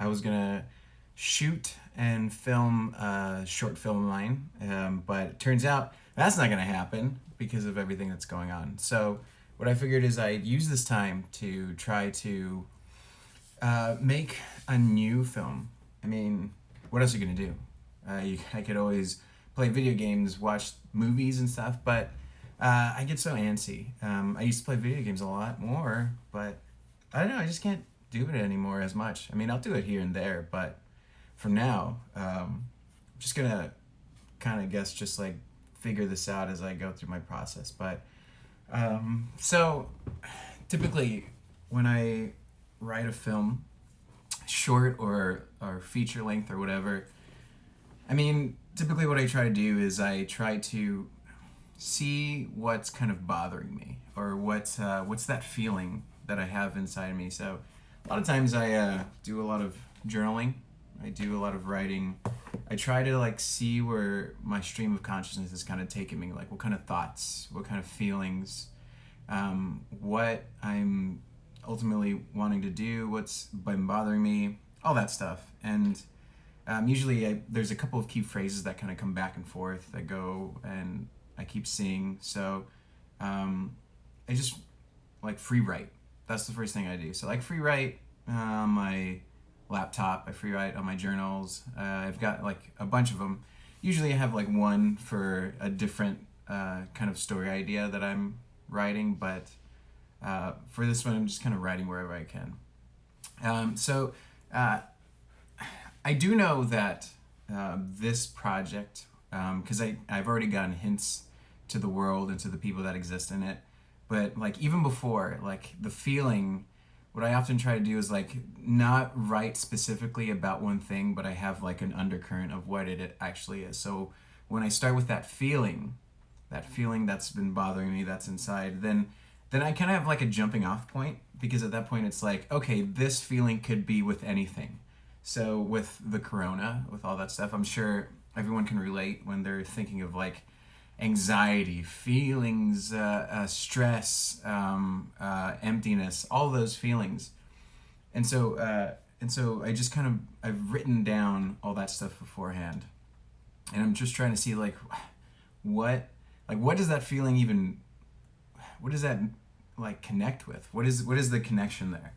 I was gonna shoot and film a short film of mine, but it turns out that's not gonna happen because of everything that's going on. So what I figured is I'd use this time to try to make a new film. I mean, what else are you gonna do? I could always play video games, watch movies and stuff, but I get so antsy. I used to play video games a lot more, but I don't know. I just can't do it anymore as much. I mean, I'll do it here and there, but for now, I'm just gonna kind of guess just like figure this out as I go through my process. But so typically, when I write a film, short or feature length or whatever, I mean, typically what I try to do is I try to see what's kind of bothering me or what's that feeling that I have inside of me. So a lot of times I do a lot of journaling. I do a lot of writing. I try to like see where my stream of consciousness is kind of taking me, like what kind of thoughts, what kind of feelings, what I'm ultimately wanting to do, what's been bothering me, all that stuff. And usually there's a couple of key phrases that kind of come back and forth that go and I keep seeing. So I just like free write. That's the first thing I do. So like free write on my laptop. I free write on my journals. I've got like a bunch of them. Usually I have like one for a different kind of story idea that I'm writing, but for this one I'm just kind of writing wherever I can. So I do know that this project, because I've already gotten hints to the world and to the people that exist in it, but like even before, like the feeling, what I often try to do is like not write specifically about one thing, but I have like an undercurrent of what it actually is. So when I start with that feeling that's been bothering me, that's inside, then I kind of have like a jumping off point, because at that point it's like, okay, this feeling could be with anything. So with the corona, with all that stuff, I'm sure everyone can relate when they're thinking of like anxiety, feelings, stress, emptiness, all those feelings. And so I just kind of I've written down all that stuff beforehand, and I'm just trying to see what what does that feeling even, what does that like connect with? What is the connection there?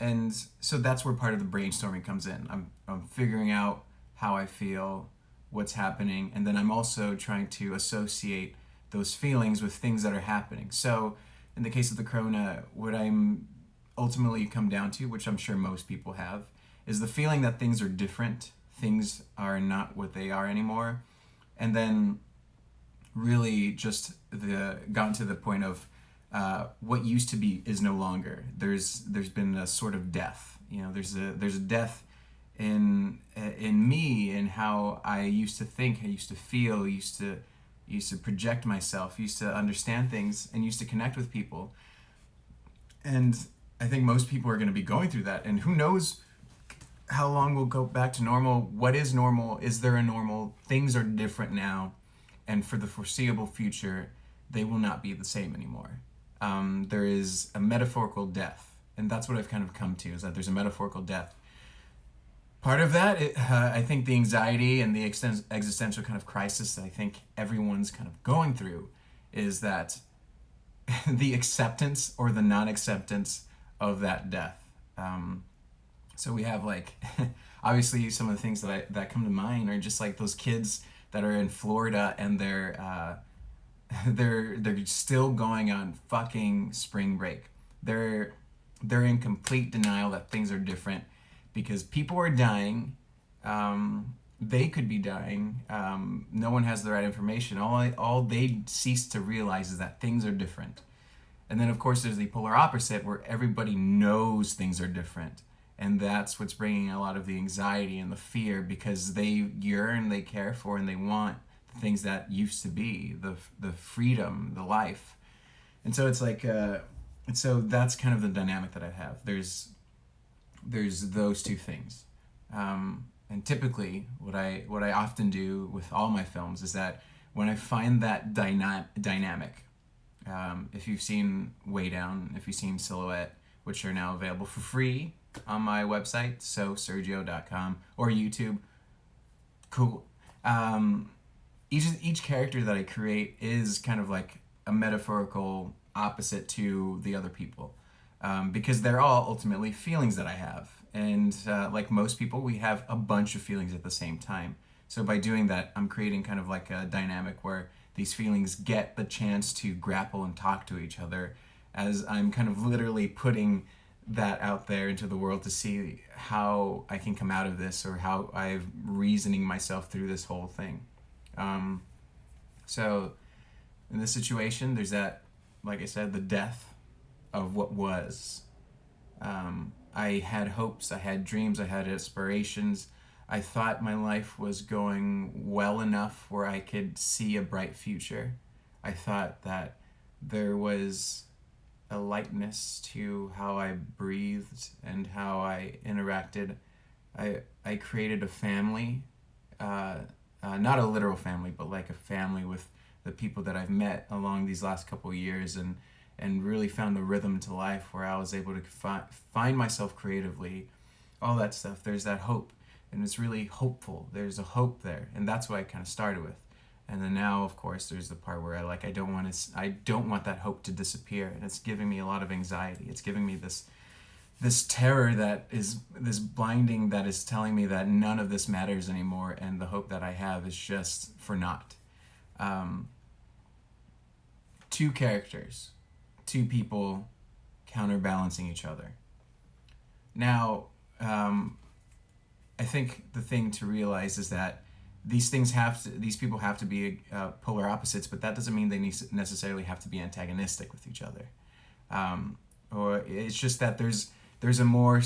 And so that's where part of the brainstorming comes in. I'm figuring out how I feel, what's happening, and then I'm also trying to associate those feelings with things that are happening. So in the case of the corona, what I'm ultimately come down to, which I'm sure most people have, is the feeling that things are different, things are not what they are anymore, and then really just gotten to the point of what used to be is no longer. There's been a sort of death. You know, there's a death in me and how I used to think, I used to feel, used to project myself, used to understand things, and used to connect with people. And I think most people are going to be going through that. And who knows how long we'll go back to normal? What is normal? Is there a normal? Things are different now, and for the foreseeable future, they will not be the same anymore. There is a metaphorical death, and that's what I've kind of come to, is that there's a metaphorical death. Part of that, I think the anxiety and the existential kind of crisis that I think everyone's kind of going through is that the acceptance or the non-acceptance of that death. So we have like, obviously some of the things that come to mind are just like those kids that are in Florida and they're still going on fucking spring break. They're in complete denial that things are different because people are dying. They could be dying. No one has the right information. All they cease to realize is that things are different. And then of course there's the polar opposite where everybody knows things are different. And that's what's bringing a lot of the anxiety and the fear, because they yearn, they care for, and they want the things that used to be, the freedom, the life. And so it's like, and so that's kind of the dynamic that I have. There's those two things. And typically what I often do with all my films is that when I find that dynamic, if you've seen Way Down, if you've seen Silhouette, which are now available for free on my website, so sergio.com, or YouTube. Cool. Um, each character that I create is kind of like a metaphorical opposite to the other people, because they're all ultimately feelings that I have, and like most people, we have a bunch of feelings at the same time. So by doing that, I'm creating kind of like a dynamic where these feelings get the chance to grapple and talk to each other, as I'm kind of literally putting that out there into the world to see how I can come out of this, or how I'm reasoning myself through this whole thing. Um, so in this situation, there's that, like I said, the death of what was. I had hopes, I had dreams, I had aspirations. I thought my life was going well enough where I could see a bright future. I thought that there was a lightness to how I breathed and how I interacted. I created a family, uh, not a literal family, but like a family with the people that I've met along these last couple of years, and really found a rhythm to life where I was able to find myself creatively, all that stuff. There's that hope, and it's really hopeful. There's a hope there, and that's what I kind of started with. And then now, of course, there's the part where I don't want that hope to disappear, and it's giving me a lot of anxiety. It's giving me this terror, that is this blinding, that is telling me that none of this matters anymore, and the hope that I have is just for naught. Um, Two characters, two people counterbalancing each other. Now, I think the thing to realize is that these people have to be polar opposites, but that doesn't mean they necessarily have to be antagonistic with each other. Or it's just that there's a more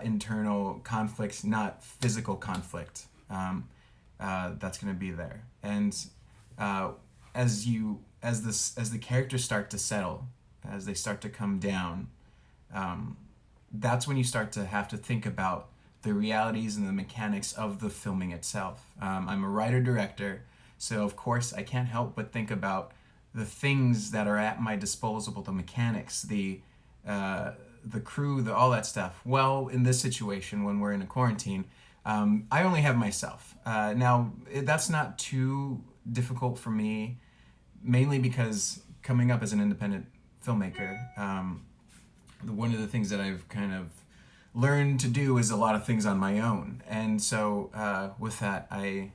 internal conflict, not physical conflict, that's going to be there. And as the characters start to settle, as they start to come down, that's when you start to have to think about the realities and the mechanics of the filming itself. I'm a writer-director, so of course I can't help but think about the things that are at my disposal, the mechanics, the crew, all that stuff. Well, in this situation, when we're in a quarantine, I only have myself. Now, that's not too difficult for me, mainly because coming up as an independent filmmaker, one of the things that I've kind of learned to do is a lot of things on my own, and so with that, I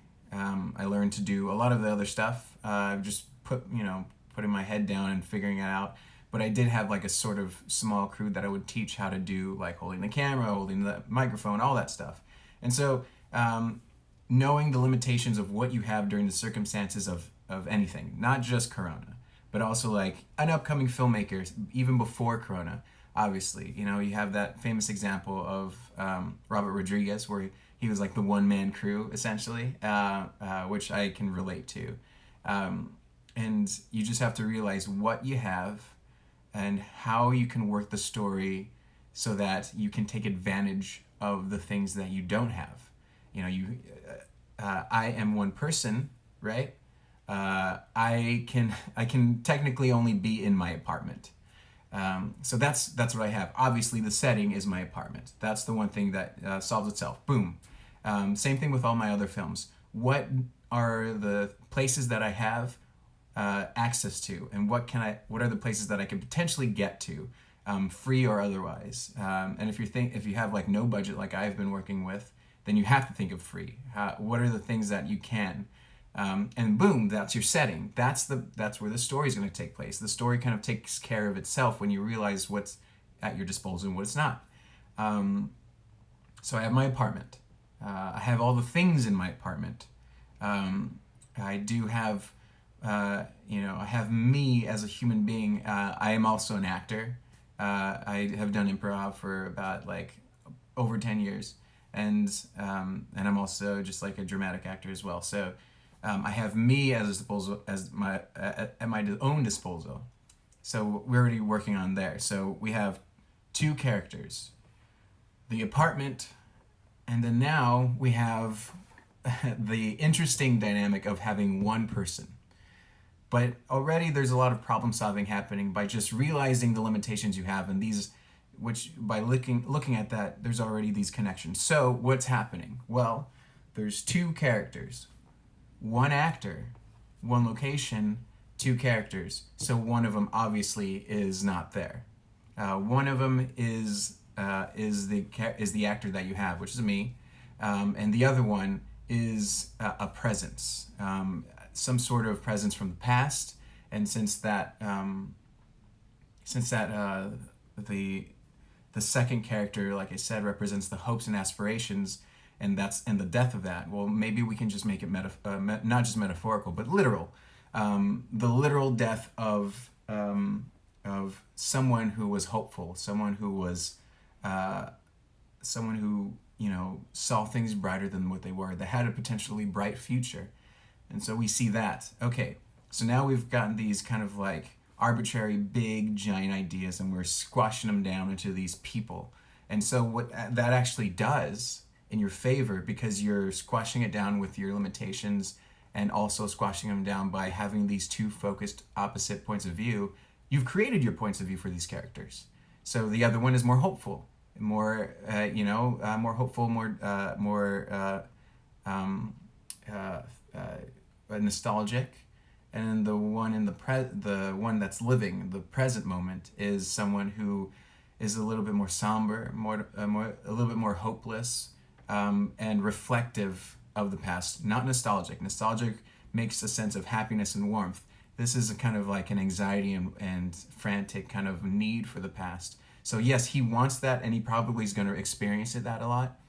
learned to do a lot of the other stuff. Just putting my head down and figuring it out. But I did have like a sort of small crew that I would teach how to do, like holding the camera, holding the microphone, all that stuff. And so knowing the limitations of what you have during the circumstances of anything, not just Corona, but also like an upcoming filmmaker, even before Corona. Obviously, you have that famous example of Robert Rodriguez, where he was like the one-man crew, essentially, which I can relate to. And you just have to realize what you have and how you can work the story so that you can take advantage of the things that you don't have. I am one person, right? I can technically only be in my apartment. So that's what I have. Obviously, the setting is my apartment. That's the one thing that solves itself. Boom. Same thing with all my other films. What are the places that I have access to, and what are the places that I could potentially get to, free or otherwise? And if you have like no budget, like I've been working with, then you have to think of free. What are the things that you can? And boom, that's your setting. That's where the story is going to take place. The story kind of takes care of itself when you realize what's at your disposal and what's not. So I have my apartment. I have all the things in my apartment. I do have, I have me as a human being. I am also an actor. I have done improv for about like over 10 years, and I'm also just like a dramatic actor as well. So I have me at my own disposal. So we're already working on there. So we have two characters, the apartment, and then now we have the interesting dynamic of having one person. But already there's a lot of problem solving happening by just realizing the limitations you have, and which by looking at that, there's already these connections. So what's happening? Well, there's two characters, one actor, one location, two characters. So one of them obviously is not there. One of them is the actor that you have, which is me, and the other one is a presence, some sort of presence from the past. And since that the second character, like I said, represents the hopes and aspirations, and the death of that. Well, maybe we can just make it not just metaphorical, but literal. The literal death of someone who was hopeful, someone who saw things brighter than what they were, that had a potentially bright future. And so we see that. Okay, so now we've gotten these kind of like arbitrary big giant ideas, and we're squashing them down into these people. And so what that actually does in your favor, because you're squashing it down with your limitations and also squashing them down by having these two focused opposite points of view, you've created your points of view for these characters. So the other one is more hopeful, more hopeful, nostalgic, and then the one the one that's living the present moment is someone who is a little bit more somber, a little bit more hopeless, and reflective of the past, not nostalgic. Nostalgic makes a sense of happiness and warmth. This is a kind of like an anxiety and frantic kind of need for the past. So yes, he wants that, and he probably is going to experience that a lot.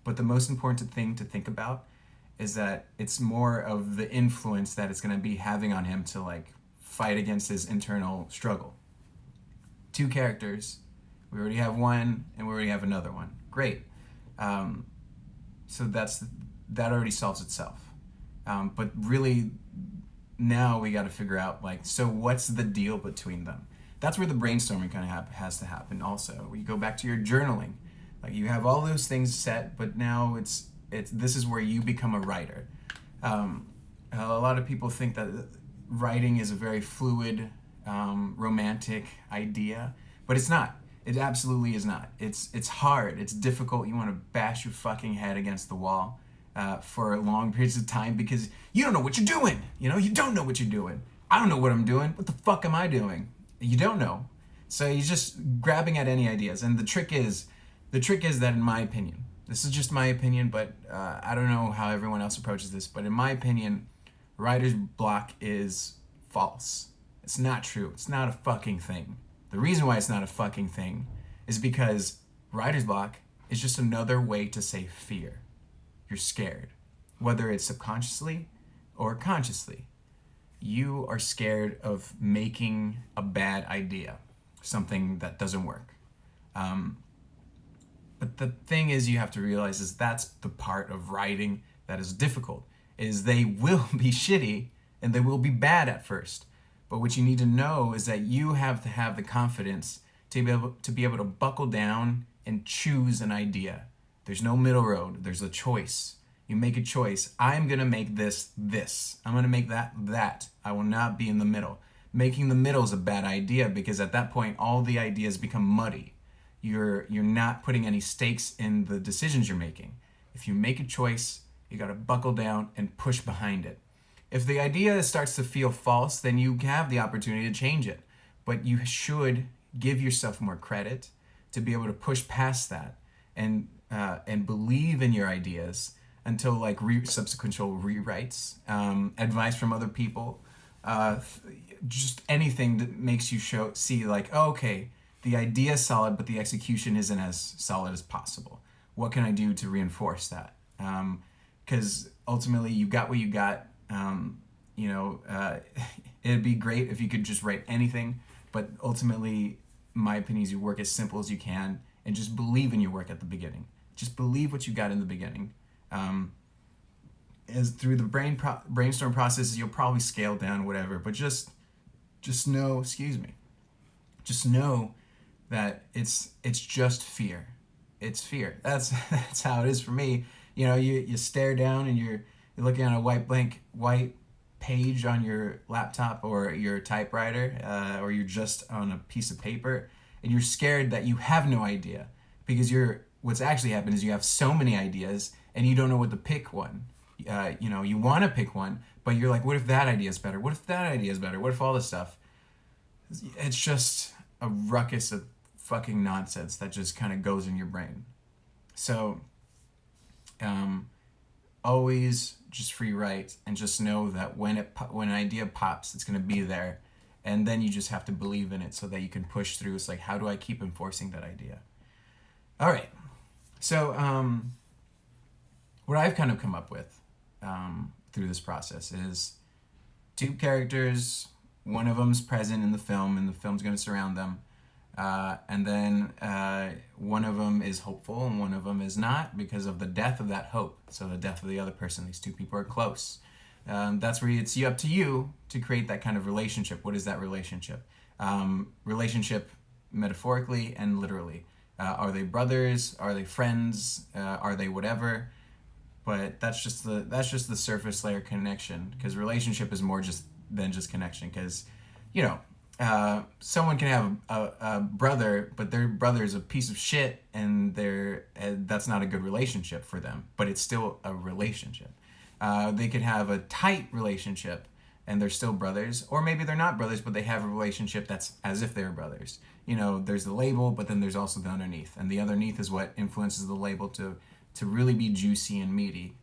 But the most important thing to think about is that it's more of the influence that it's going to be having on him to like fight against his internal struggle. Two characters. We already have one, and we already have another one. Great. So that already solves itself. But really, now we got to figure out like, so what's the deal between them? That's where the brainstorming kind of has to happen. Also, you go back to your journaling. Like you have all those things set, but now it's this is where you become a writer. A lot of people think that writing is a very fluid, romantic idea, but it's not. It absolutely is not. It's hard. It's difficult. You want to bash your fucking head against the wall for long periods of time because you don't know what you're doing. You don't know what you're doing. I don't know what I'm doing. What the fuck am I doing? You don't know. So you're just grabbing at any ideas. And the trick is that, in my opinion, this is just my opinion, but I don't know how everyone else approaches this, but in my opinion, writer's block is false. It's not true. It's not a fucking thing. The reason why it's not a fucking thing is because writer's block is just another way to say fear. You're scared, whether it's subconsciously or consciously. You are scared of making a bad idea, something that doesn't work. But the thing is, you have to realize is that's the part of writing that is difficult, is they will be shitty and they will be bad at first. But what you need to know is that you have to have the confidence to be able to buckle down and choose an idea. There's no middle road. There's a choice. You make a choice. I'm going to make this. I'm going to make that. I will not be in the middle. Making the middle is a bad idea because at that point, all the ideas become muddy. You're not putting any stakes in the decisions you're making. If you make a choice, you got to buckle down and push behind it. If the idea starts to feel false, then you have the opportunity to change it. But you should give yourself more credit to be able to push past that and believe in your ideas until like subsequent rewrites, advice from other people, just anything that makes you see like, oh, okay, the idea is solid, but the execution isn't as solid as possible. What can I do to reinforce that? Because ultimately, you got what you got. It'd be great if you could just write anything, but ultimately, my opinion is you work as simple as you can and just believe in your work at the beginning. Just believe what you got in the beginning. As through the brainstorm processes, you'll probably scale down whatever, but just know, just know that it's just fear. It's fear. That's how it is for me. You stare down and you're looking at a white page on your laptop or your typewriter, or you're just on a piece of paper, and you're scared that you have no idea because what's actually happened is you have so many ideas and you don't know what to pick one. You want to pick one, but you're like, what if that idea is better? What if that idea is better? What if all this stuff? It's just a ruckus of fucking nonsense that just kind of goes in your brain. So, always just free write and just know that when an idea pops, it's gonna be there, and then you just have to believe in it so that you can push through. It's like, how do I keep enforcing that idea? All right. So, what I've kind of come up with through this process is two characters. One of them's present in the film, and the film's going to surround them. And then one of them is hopeful, and one of them is not because of the death of that hope. So the death of the other person. These two people are close. That's where it's up to you to create that kind of relationship. What is that relationship? Relationship metaphorically and literally. Are they brothers? Are they friends? Are they whatever? But that's just the surface layer connection, because relationship is more just than just connection. Because someone can have a brother, but their brother is a piece of shit, and that's not a good relationship for them. But it's still a relationship. They could have a tight relationship, and they're still brothers, or maybe they're not brothers, but they have a relationship that's as if they're brothers. There's the label, but then there's also the underneath, and the underneath is what influences the label to really be juicy and meaty.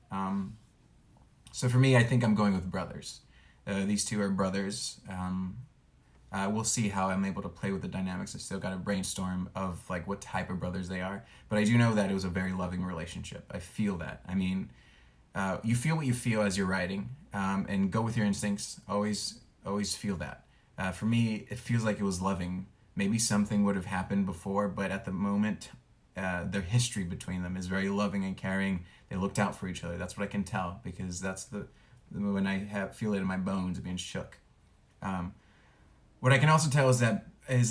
So for me, I think I'm going with brothers. These two are brothers. We'll see how I'm able to play with the dynamics. I still got to brainstorm of like what type of brothers they are. But I do know that it was a very loving relationship. I feel that. I mean, you feel what you feel as you're writing, and go with your instincts. Always feel that. For me, it feels like it was loving. Maybe something would have happened before, but at the moment, their history between them is very loving and caring. They looked out for each other. That's what I can tell, because that's when I feel it in my bones being shook. What I can also tell is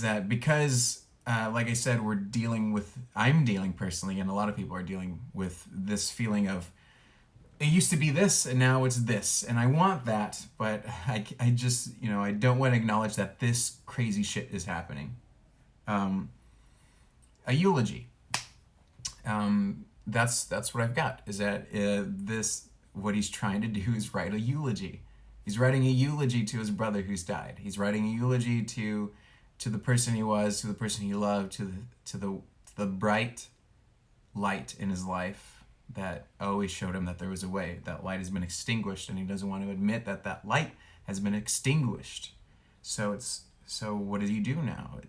that because, like I said, I'm dealing personally, and a lot of people are dealing with this feeling of, it used to be this, and now it's this, and I want that, but I just, I don't want to acknowledge that this crazy shit is happening. A eulogy. That's what I've got, is that what he's trying to do is write a eulogy. He's writing a eulogy to his brother who's died. He's writing a eulogy to the person he was, to the person he loved, to the bright light in his life that always showed him that there was a way. That light has been extinguished, and he doesn't want to admit that light has been extinguished. So what does he do now?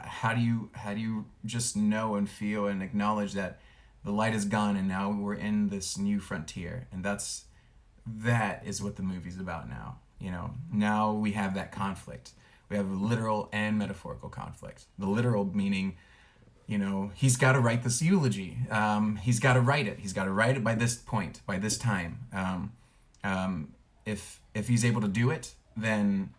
How do you just know and feel and acknowledge that the light is gone, and now we're in this new frontier? And that is what the movie's about now. Now we have that conflict. We have literal and metaphorical conflict. The literal meaning, he's got to write this eulogy. He's got to write it. He's got to write it by this point, by this time. If he's able to do it, then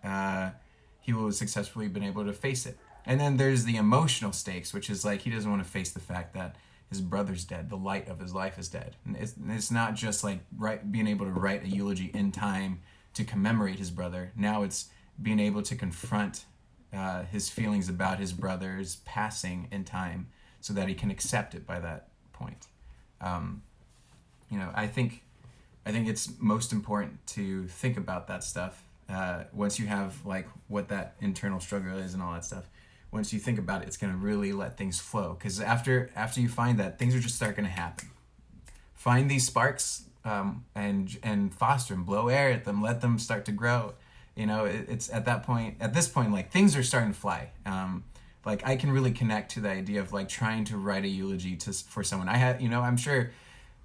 he will have successfully been able to face it. And then there's the emotional stakes, which is like he doesn't want to face the fact that his brother's dead. The light of his life is dead. And it's not just like being able to write a eulogy in time to commemorate his brother. Now it's being able to confront his feelings about his brother's passing in time, so that he can accept it by that point. I think it's most important to think about that stuff once you have like what that internal struggle is and all that stuff. Once you think about it, it's going to really let things flow. Because after you find that, things are just start going to happen. Find these sparks and foster them, blow air at them, let them start to grow. It's at this point, like things are starting to fly. Like I can really connect to the idea of like trying to write a eulogy for someone. I'm sure,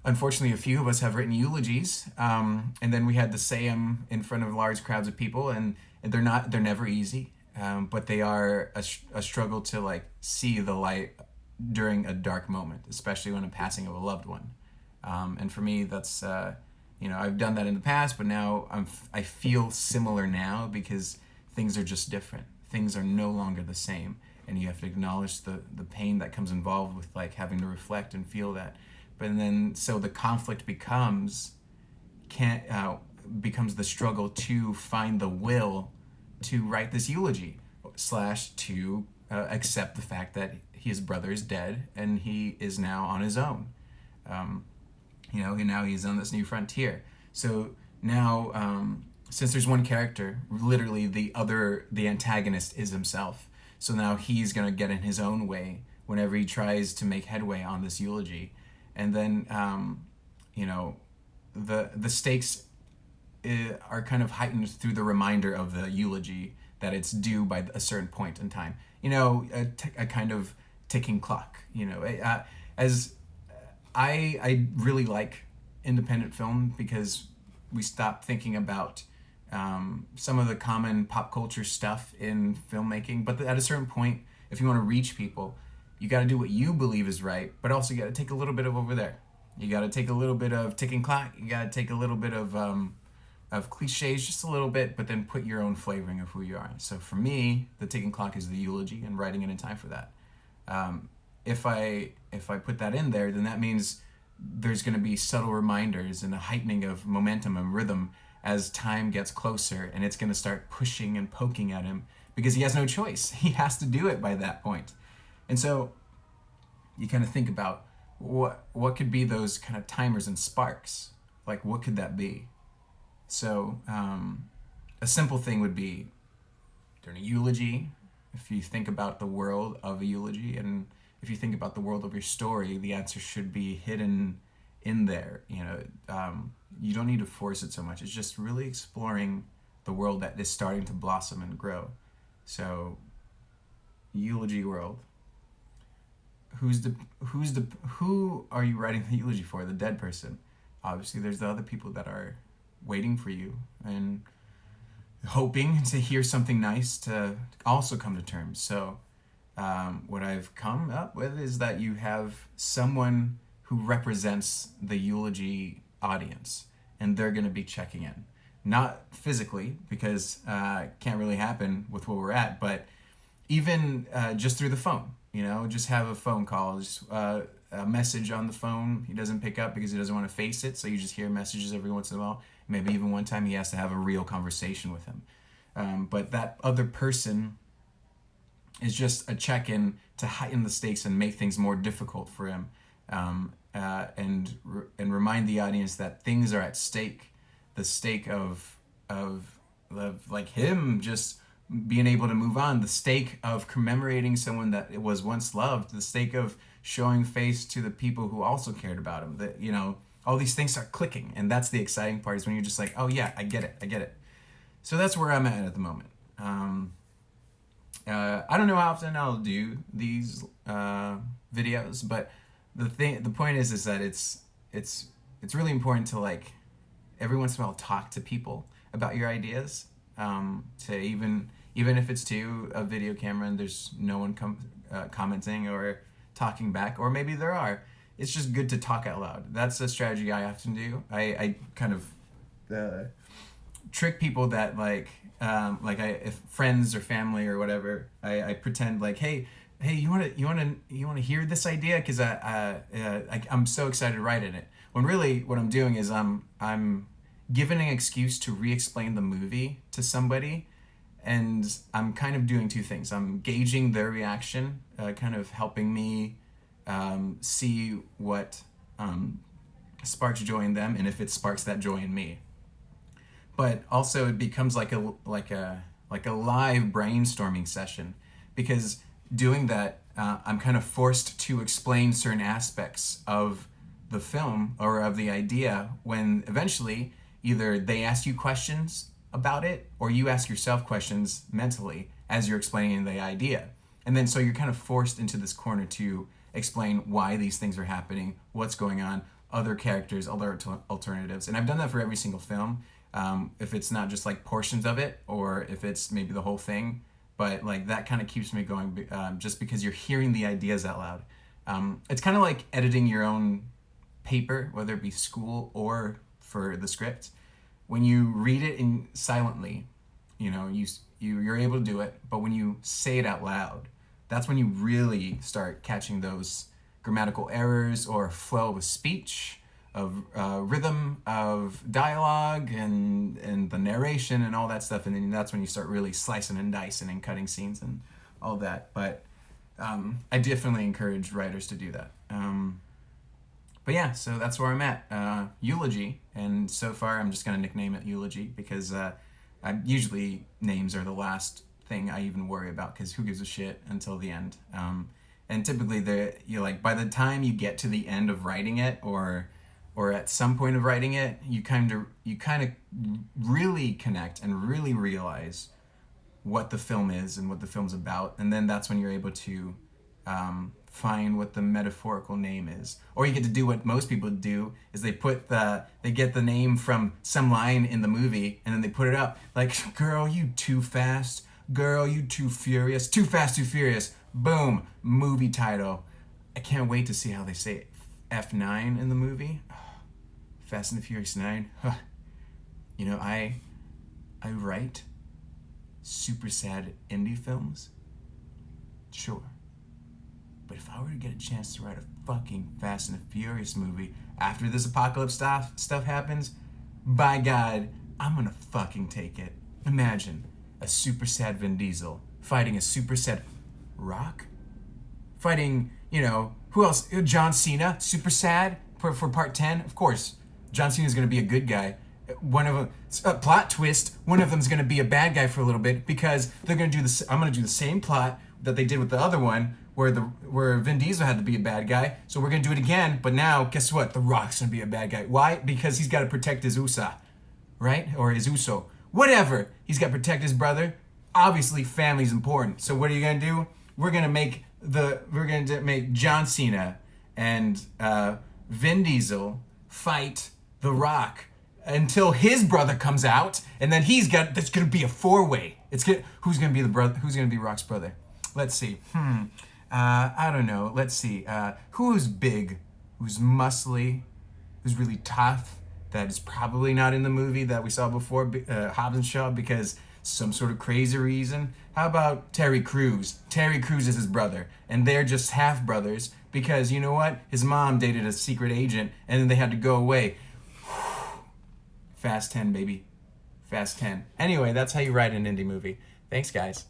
unfortunately, a few of us have written eulogies, and then we had to say them in front of large crowds of people, and they're never easy. But they are a struggle to like see the light during a dark moment, especially when a passing of a loved one. And for me, that's I've done that in the past, but now I feel similar now because things are just different. Things are no longer the same, and you have to acknowledge the pain that comes involved with like having to reflect and feel that. But then so the conflict becomes the struggle to find the will to write this eulogy / to accept the fact that his brother is dead and he is now on his own. Um, now he's on this new frontier. So now, since there's one character, literally the antagonist is himself. So now he's gonna get in his own way whenever he tries to make headway on this eulogy, and then you know, the stakes are kind of heightened through the reminder of the eulogy that it's due by a certain point in time. A kind of ticking clock. As I really like independent film because we stop thinking about some of the common pop culture stuff in filmmaking. But at a certain point, if you want to reach people, you got to do what you believe is right, but also you got to take a little bit of over there. You got to take a little bit of ticking clock. You got to take a little bit of cliches, just a little bit, but then put your own flavoring of who you are. So for me, the ticking clock is the eulogy and writing it in time for that. If I put that in there, then that means there's going to be subtle reminders and a heightening of momentum and rhythm as time gets closer, and it's going to start pushing and poking at him because he has no choice. He has to do it by that point. And so you kind of think about what could be those kind of timers and sparks. Like, what could that be? So a simple thing would be during a eulogy, if you think about the world of a eulogy, and if you think about the world of your story, the answer should be hidden in there. You don't need to force it so much. It's just really exploring the world that is starting to blossom and grow. So, eulogy world. Who are you writing the eulogy for? The dead person. Obviously, there's the other people that are waiting for you and hoping to hear something nice to also come to terms. So what I've come up with is that you have someone who represents the eulogy audience, and they're going to be checking in. Not physically, because it can't really happen with where we're at, but even just through the phone. Just have a phone call, just a message on the phone. He doesn't pick up because he doesn't want to face it, so you just hear messages every once in a while. Maybe even one time he has to have a real conversation with him. But that other person is just a check-in to heighten the stakes and make things more difficult for him, and remind the audience that things are at stake. The stake of like him just being able to move on, the stake of commemorating someone that was once loved, the stake of showing face to the people who also cared about him. That all these things start clicking, and that's the exciting part, is when you're just like, oh yeah, I get it. So that's where I'm at the moment. I don't know how often I'll do these videos, but the point is that it's really important to, like, every once in a while talk to people about your ideas. To even if it's to a video camera and there's no one commenting or talking back, or maybe there are. It's just good to talk out loud. That's a strategy I often do. I kind of trick people that if friends or family or whatever, I pretend like, hey, you want to hear this idea, because I'm so excited to write in it. When really what I'm doing is I'm giving an excuse to re-explain the movie to somebody, and I'm kind of doing two things. I'm gauging their reaction, kind of helping me see what sparks joy in them, and if it sparks that joy in me. But also it becomes like a live brainstorming session, because doing that, I'm kind of forced to explain certain aspects of the film or of the idea, when eventually either they ask you questions about it, or you ask yourself questions mentally as you're explaining the idea. And then so you're kind of forced into this corner to explain why these things are happening, what's going on, other characters, other alternatives. And I've done that for every single film. If it's not just like portions of it, or if it's maybe the whole thing, but like that kind of keeps me going, just because you're hearing the ideas out loud. It's kind of like editing your own paper, whether it be school or for the script. When you read it in silently, you're able to do it, but when you say it out loud, that's when you really start catching those grammatical errors or flow of speech, of rhythm, of dialogue, and the narration and all that stuff. And then that's when you start really slicing and dicing and cutting scenes and all that. But I definitely encourage writers to do that. But yeah, so that's where I'm at. Eulogy, and so far I'm just gonna nickname it Eulogy because usually names are the last thing I even worry about because who gives a shit until the end. And typically you like by the time you get to the end of writing it or at some point of writing it, you kind of really connect and really realize what the film is and what the film's about, and then that's when you're able to find what the metaphorical name is. Or you get to do what most people do is they get the name from some line in the movie and then they put it up like, girl, you too fast, girl, you too furious, too fast, too furious, boom, movie title. I can't wait to see how they say F9 in the movie. Fast and the Furious 9. You know, I write super sad indie films, sure. But if I were to get a chance to write a fucking Fast and the Furious movie after this apocalypse stuff happens, by God, I'm gonna fucking take it. Imagine a super sad Vin Diesel fighting a super sad Rock, fighting, who else? John Cena, super sad for part 10. Of course, John Cena's gonna be a good guy. One of them, a plot twist, one of them's gonna be a bad guy for a little bit because they're gonna do this. I'm gonna do the same plot that they did with the other one where Vin Diesel had to be a bad guy. So we're gonna do it again, but now guess what? The Rock's gonna be a bad guy. Why? Because he's got to protect his USA, right? Or his Uso, whatever. He's got to protect his brother. Obviously, family's important. So what are you gonna do? We're gonna make John Cena and Vin Diesel fight the Rock until his brother comes out, and then there's gonna be a four-way. Who's gonna be Rock's brother? Let's see. I don't know. Let's see. Who's big? Who's muscly? Who's really tough? That is probably not in the movie that we saw before, Hobbs and Shaw, because some sort of crazy reason. How about Terry Crews? Terry Crews is his brother, and they're just half brothers because you know what? His mom dated a secret agent, and then they had to go away. Fast 10, baby. Fast 10. Anyway, that's how you write an indie movie. Thanks, guys.